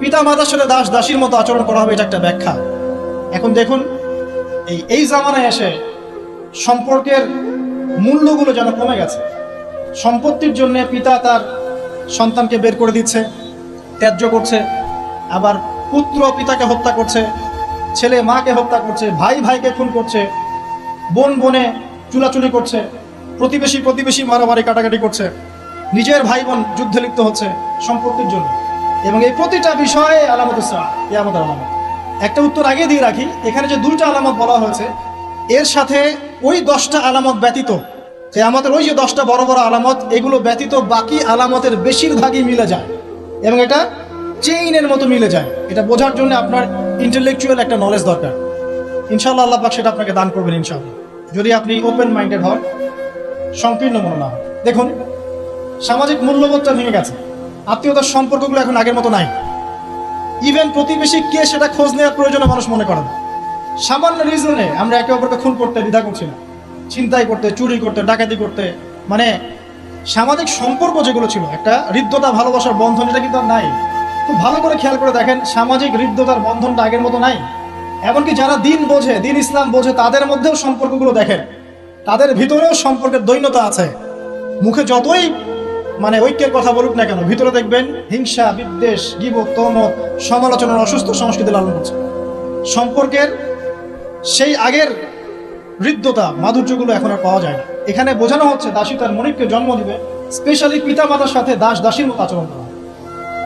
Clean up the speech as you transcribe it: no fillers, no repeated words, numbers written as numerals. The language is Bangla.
পিতা মাতার সাথে দাস দাসীর মতো আচরণ করা হবে, এটা একটা ব্যাখ্যা। এখন দেখুন এই জামানায় এসে সম্পর্কের মূল্যগুলো যেন কমে গেছে। সম্পত্তির জন্য পিতা তার সন্তানকে বের করে দিচ্ছে, ত্যায্য করছে, আবার পুত্র পিতাকে হত্যা করছে, ছেলে মাকে হত্যা করছে, ভাই ভাইকে খুন করছে, বোন বোনে চুলাচুলি করছে, প্রতিবেশী মারামারি কাটাকাটি করছে, নিজের ভাই বোন যুদ্ধে লিপ্ত হচ্ছে সম্পত্তির জন্য। এবং এই প্রতিটা বিষয়ে আলামত কিয়ামতের আলামত। একটা উত্তর আগে দিয়ে রাখি, এখানে যে 2টা আলামত বলা হয়েছে এর সাথে ওই 10টা আলামত ব্যতীত, কিয়ামতের ওই যে 10টা বড় বড় আলামত, এগুলো ব্যতীত বাকি আলামতের বেশিরভাগই মিলে যায় এবং এটা চেইনের মতো মিলে যায়। এটা বোঝার জন্য আপনার ইন্টেলেকচুয়াল একটা নলেজ দরকার। ইনশাআল্লাহ আল্লাহ পাক সেটা আপনাকে দান করবেন ইনশাআল্লাহ, যদি আপনি ওপেন মাইন্ডেড হন, সংকীর্ণ মন না হন। দেখুন, সামাজিক মূল্যবোধটা ভেঙে গেছে, আত্মীয়তার সম্পর্কগুলো এখন আগের মতো নাই। ইভেন প্রতিবেশী কে সেটা খোঁজ নেওয়ার প্রয়োজনে মানুষ মনে করে না। সামান্য রিজনে আমরা একে অপরকে খুন করতে দ্বিধা করছি না, ছিনতাই করতে, চুরি করতে, ডাকাতি করতে। মানে সামাজিক সম্পর্ক যেগুলো ছিল, একটা হৃদ্যতা ভালোবাসার বন্ধন, এটা কিন্তু আর নাই। খুব ভালো করে খেয়াল করে দেখেন, সামাজিক হৃদ্যতার বন্ধনটা আগের মতো নাই। এমনকি যারা দিন বোঝে, দিন ইসলাম বোঝে, তাদের মধ্যেও সম্পর্কগুলো দেখেন, তাদের ভিতরেও সম্পর্কের দৈন্যতা আছে। মুখে যতই ঐক্যের কথা বলুক না কেন, ভিতরে দেখবেন হিংসা, বিদ্বেষ, গীবত, তহমত, সমালোচনার অসুস্থ সংস্কৃতি লালন করছে। সম্পর্কের সেই আগের হৃদ্যতা, মাধুর্যগুলো এখন আর পাওয়া যায় না। এখানে বোঝানো হচ্ছে দাসী তার মনিবকে জন্ম দিবে, স্পেশালি পিতা মাতার সাথে দাস দাসীর মতো আচরণ করা।